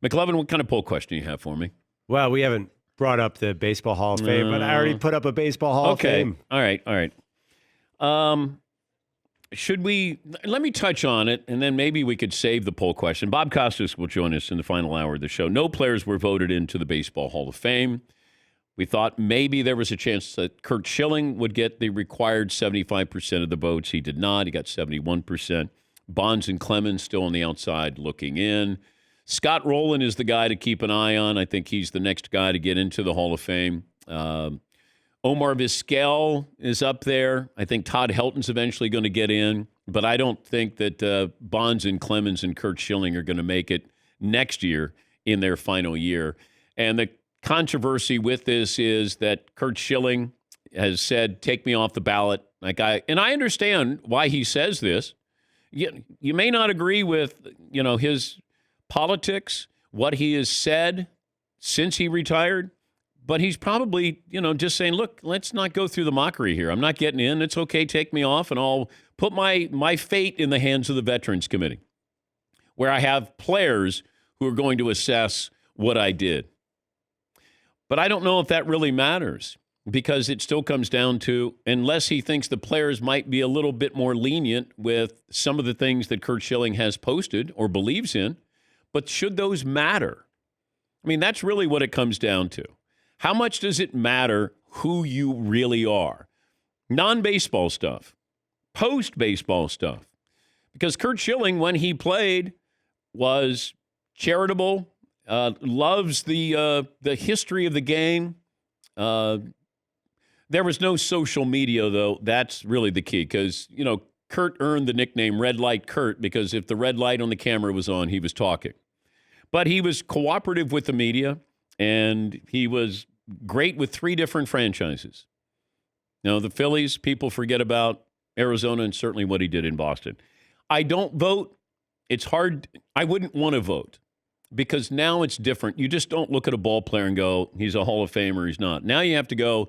McLovin, what kind of poll question do you have for me? Well, we haven't brought up the Baseball Hall of Fame, but I already put up a Baseball Hall of Fame. All right. Should we, let me touch on it, and then maybe we could save the poll question. Bob Costas will join us in the final hour of the show. No players were voted into the Baseball Hall of Fame. We thought maybe there was a chance that Curt Schilling would get the required 75% of the votes. He did not. He got 71%. Bonds and Clemens still on the outside looking in. Scott Rowland is the guy to keep an eye on. I think he's the next guy to get into the Hall of Fame. Omar Vizquel is up there. I think Todd Helton's eventually going to get in, but I don't think that Bonds and Clemens and Curt Schilling are going to make it next year in their final year. And the controversy with this is that Curt Schilling has said, take me off the ballot. And I understand why he says this. You may not agree with, his politics, what he has said since he retired, but he's probably, just saying, look, let's not go through the mockery here. I'm not getting in. It's okay. Take me off, and I'll put my fate in the hands of the Veterans Committee, where I have players who are going to assess what I did. But I don't know if that really matters, because it still comes down to, unless he thinks the players might be a little bit more lenient with some of the things that Curt Schilling has posted or believes in, but should those matter? I mean, that's really what it comes down to. How much does it matter who you really are? Non-baseball stuff, post-baseball stuff. Because Curt Schilling, when he played, was charitable, loves the history of the game. There was no social media, though. That's really the key, because, Curt earned the nickname Red Light Curt, because if the red light on the camera was on, he was talking. But he was cooperative with the media, and he was great with 3 different franchises. The Phillies, people forget about. Arizona, and certainly what he did in Boston. I don't vote. It's hard. I wouldn't want to vote, because now it's different. You just don't look at a ball player and go, he's a Hall of Famer, he's not. Now you have to go,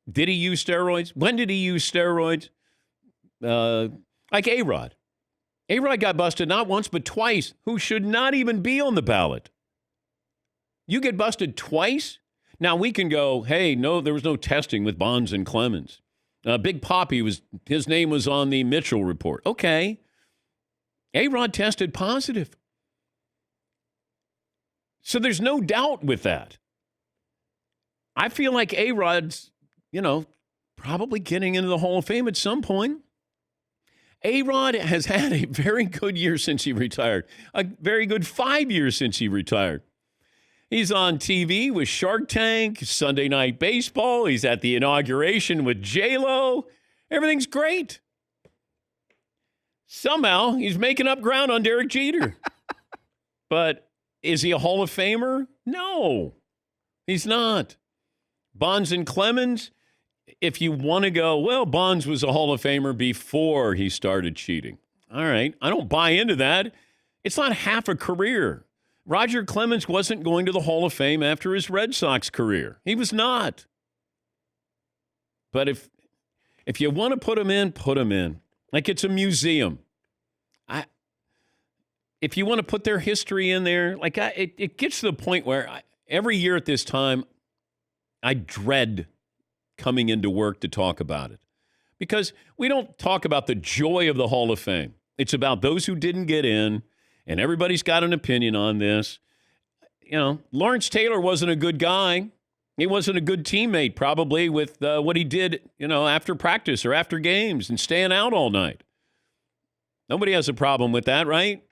did he use steroids? When did he use steroids? Like A-Rod. A-Rod got busted not once but twice, who should not even be on the ballot. You get busted twice? Now we can go, hey, no, there was no testing with Bonds and Clemens. Big Poppy, his name was on the Mitchell report. Okay. A-Rod tested positive. So there's no doubt with that. I feel like A-Rod's, probably getting into the Hall of Fame at some point. A-Rod has had a very good year since he retired. A very good 5 years since he retired. He's on TV with Shark Tank, Sunday Night Baseball. He's at the inauguration with J-Lo. Everything's great. Somehow, he's making up ground on Derek Jeter. But is he a Hall of Famer? No, he's not. Bonds and Clemens, if you want to go, well, Bonds was a Hall of Famer before he started cheating. All right, I don't buy into that. It's not half a career. Roger Clemens wasn't going to the Hall of Fame after his Red Sox career. He was not. But if you want to put him in, put him in. Like it's a museum. If you want to put their history in there, it gets to the point where every year at this time, I dread coming into work to talk about it. Because we don't talk about the joy of the Hall of Fame. It's about those who didn't get in, and everybody's got an opinion on this. Lawrence Taylor wasn't a good guy. He wasn't a good teammate, probably, with what he did, after practice or after games and staying out all night. Nobody has a problem with that, right?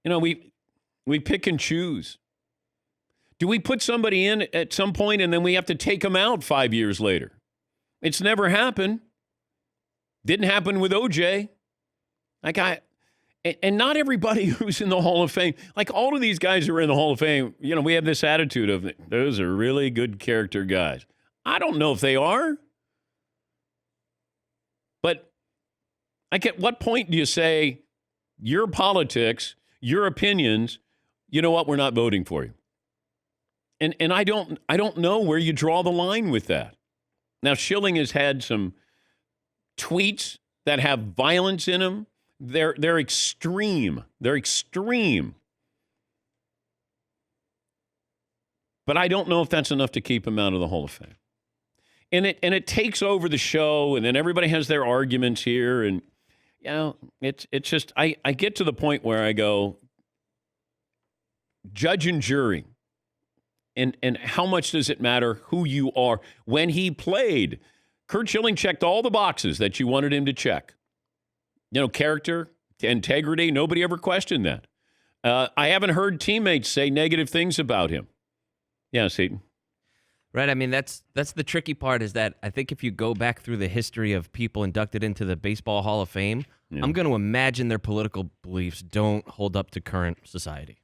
We pick and choose. Do we put somebody in at some point and then we have to take them out 5 years later? It's never happened. Didn't happen with OJ. And not everybody who's in the Hall of Fame, like all of these guys who are in the Hall of Fame, we have this attitude of, those are really good character guys. I don't know if they are. But at what point do you say, your politics, your opinions, you know what, we're not voting for you? And I don't know where you draw the line with that. Now, Schilling has had some tweets that have violence in them. They're extreme. They're extreme. But I don't know if that's enough to keep him out of the Hall of Fame. And it takes over the show, and then everybody has their arguments here, and it's just I get to the point where I go, judge and jury, and how much does it matter who you are? When he played, Curt Schilling checked all the boxes that you wanted him to check. Character, integrity, nobody ever questioned that. I haven't heard teammates say negative things about him. Yeah, Seton. Right. I mean, that's the tricky part is that I think if you go back through the history of people inducted into the Baseball Hall of Fame, I'm going to imagine their political beliefs don't hold up to current society.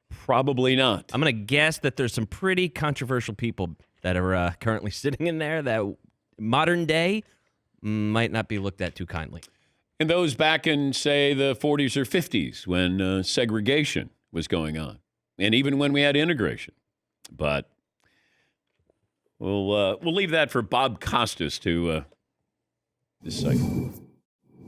Probably not. I'm going to guess that there's some pretty controversial people that are currently sitting in there that modern day might not be looked at too kindly. And those back in, say, the 40s or 50s when segregation was going on, and even when we had integration. But we'll leave that for Bob Costas to decide.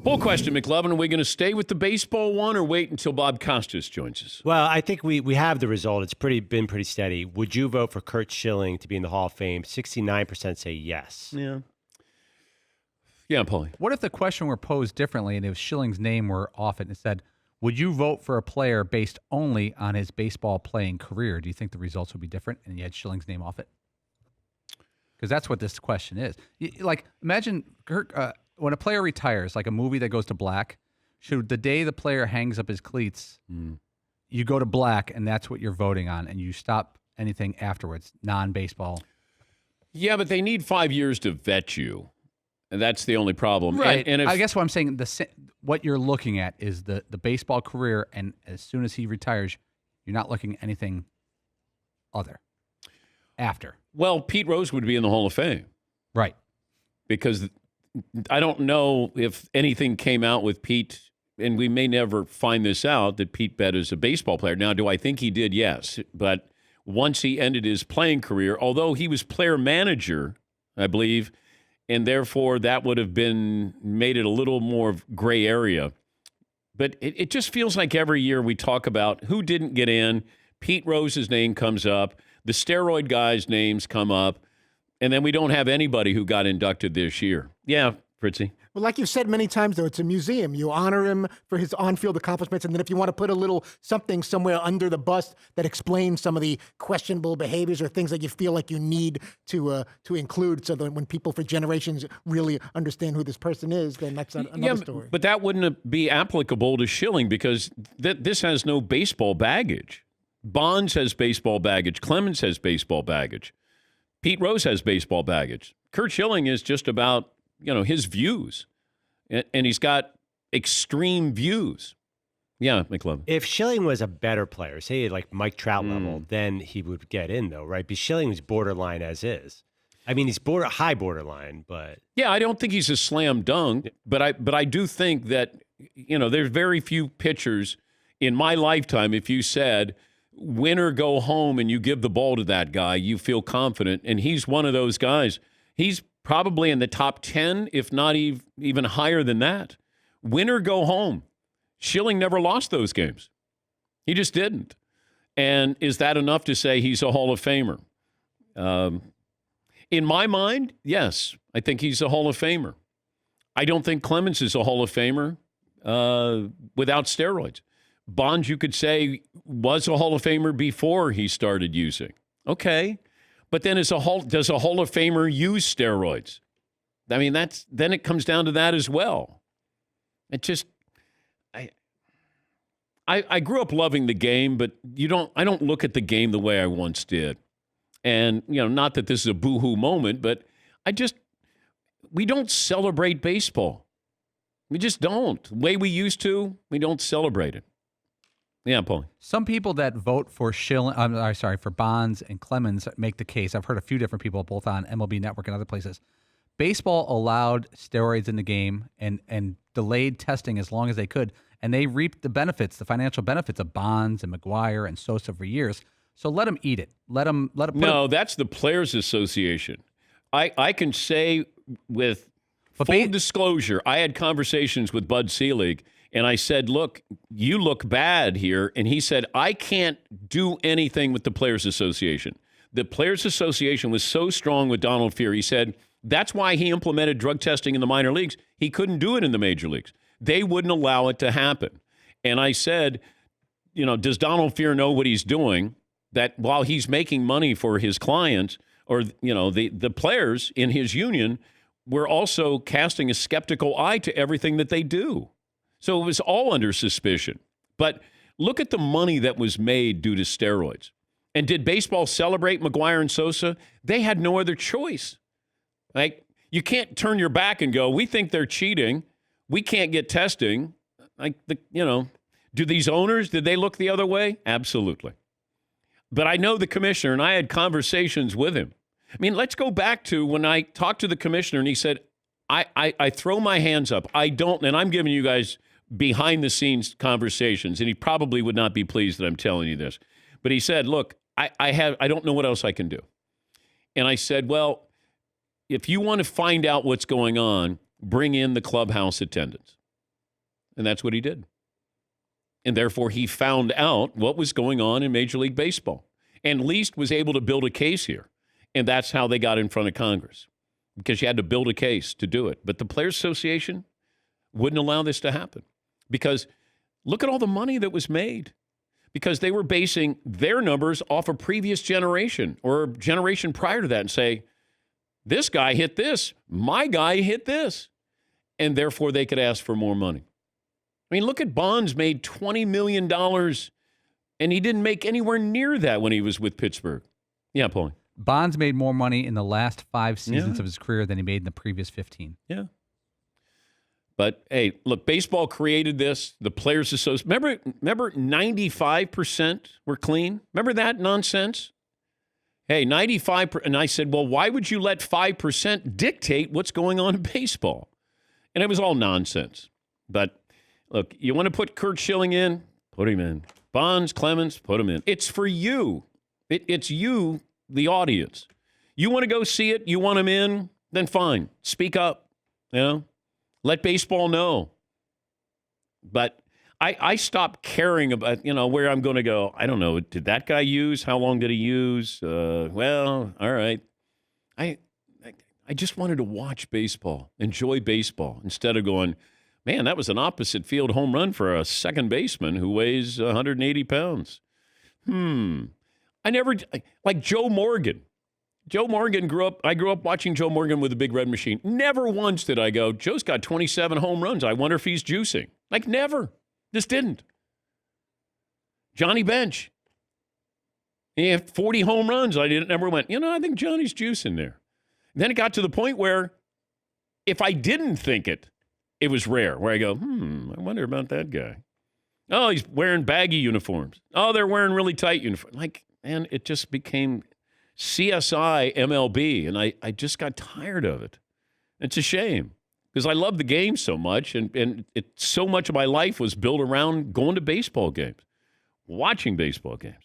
Poll question, McLovin. Are we going to stay with the baseball one or wait until Bob Costas joins us? Well, I think we have the result. It's been pretty steady. Would you vote for Curt Schilling to be in the Hall of Fame? 69% say yes. Yeah. Yeah, Paulie. What if the question were posed differently and if Schilling's name were off it and it said, would you vote for a player based only on his baseball playing career? Do you think the results would be different and you had Schilling's name off it? Because that's what this question is. Like, imagine when a player retires, like a movie that goes to black, should the day the player hangs up his cleats, you go to black and that's what you're voting on and you stop anything afterwards, non-baseball. Yeah, but they need 5 years to vet you. And that's the only problem. Right. And if, I guess what I'm saying, what you're looking at is the baseball career, and as soon as he retires, you're not looking at anything other after. Well, Pete Rose would be in the Hall of Fame. Right. Because I don't know if anything came out with Pete, and we may never find this out, that Pete bet is a baseball player. Now, do I think he did? Yes. But once he ended his playing career, although he was player manager, I believe, and therefore that would have made it a little more gray area. But it just feels like every year we talk about who didn't get in. Pete Rose's name comes up. The steroid guys' names come up. And then we don't have anybody who got inducted this year. Yeah, Fritzy. Well, like you've said many times, though, it's a museum. You honor him for his on-field accomplishments, and then if you want to put a little something somewhere under the bust that explains some of the questionable behaviors or things that you feel like you need to include, so that when people for generations really understand who this person is, then that's another story. But that wouldn't be applicable to Schilling because this has no baseball baggage. Bonds has baseball baggage. Clemens has baseball baggage. Pete Rose has baseball baggage. Curt Schilling is just about his views, and he's got extreme views. Yeah, McLovin. If Schilling was a better player, say like Mike Trout level, then he would get in, though, right? Because Schilling was borderline as is. I mean, he's high borderline, but yeah, I don't think he's a slam dunk, but I do think that there's very few pitchers in my lifetime. If you said win or go home and you give the ball to that guy, you feel confident, and he's one of those guys. He's probably in the top 10, if not even higher than that. Win or go home. Schilling never lost those games. He just didn't. And is that enough to say he's a Hall of Famer? In my mind, yes. I think he's a Hall of Famer. I don't think Clemens is a Hall of Famer without steroids. Bonds, you could say, was a Hall of Famer before he started using. Okay. But then does a Hall of Famer use steroids? I mean, then it comes down to that as well. It just, I grew up loving the game, but I don't look at the game the way I once did. And, not that this is a boo-hoo moment, but we don't celebrate baseball. We just don't. The way we used to, we don't celebrate it. Yeah, Paul. Some people that vote for for Bonds and Clemens make the case. I've heard a few different people, both on MLB Network and other places. Baseball allowed steroids in the game and delayed testing as long as they could, and they reaped the benefits, the financial benefits of Bonds and McGuire and Sosa for years. So let them eat it. Let them. No, that's the Players Association. I can say with full disclosure, I had conversations with Bud Selig, And I said, look, you look bad here. And he said, I can't do anything with the Players Association. The Players Association was so strong with Donald Fear. He said, that's why he implemented drug testing in the minor leagues. He couldn't do it in the major leagues. They wouldn't allow it to happen. And I said, does Donald Fear know what he's doing? That while he's making money for his clients or, the players in his union, we're also casting a skeptical eye to everything that they do. So it was all under suspicion. But look at the money that was made due to steroids. And did baseball celebrate McGwire and Sosa? They had no other choice. Like, you can't turn your back and go, we think they're cheating. We can't get testing. Do these owners, did they look the other way? Absolutely. But I know the commissioner, and I had conversations with him. I mean, let's go back to when I talked to the commissioner, and he said, I throw my hands up. I don't, and I'm giving you guys behind-the-scenes conversations, and he probably would not be pleased that I'm telling you this. But he said, look, I don't know what else I can do. And I said, well, if you want to find out what's going on, bring in the clubhouse attendants. And that's what he did. And therefore, he found out what was going on in Major League Baseball and at least was able to build a case here. And that's how they got in front of Congress, because you had to build a case to do it. But the Players Association wouldn't allow this to happen, because look at all the money that was made, because they were basing their numbers off a previous generation or generation prior to that and say, this guy hit this, my guy hit this, and therefore they could ask for more money. I mean, look at Bonds made $20 million, and he didn't make anywhere near that when he was with Pittsburgh. Yeah, Paulie. Bonds made more money in the last 5 seasons of his career than he made in the previous 15. Yeah. But, hey, look, baseball created this. The Players Association. Remember 95% were clean? Remember that nonsense? Hey, 95%. And I said, well, why would you let 5% dictate what's going on in baseball? And it was all nonsense. But, look, you want to put Curt Schilling in? Put him in. Bonds, Clemens, put him in. It's for you. It's you, the audience. You want to go see it? You want him in? Then fine. Speak up. Let baseball know. But I stopped caring about, where I'm going to go. I don't know. Did that guy use? How long did he use? Well, all right. I just wanted to watch baseball, enjoy baseball, instead of going, man, that was an opposite field home run for a second baseman who weighs 180 pounds. I never, like Joe Morgan. I grew up watching Joe Morgan with a Big Red Machine. Never once did I go, Joe's got 27 home runs. I wonder if he's juicing. Like, never. Just didn't. Johnny Bench. He had 40 home runs. I never went, I think Johnny's juicing there. And then it got to the point where if I didn't think it, it was rare, where I go, I wonder about that guy. Oh, he's wearing baggy uniforms. Oh, they're wearing really tight uniforms. Like, man, it just became CSI MLB, and I just got tired of it. It's a shame, because I love the game so much, and so much of my life was built around going to baseball games, watching baseball games.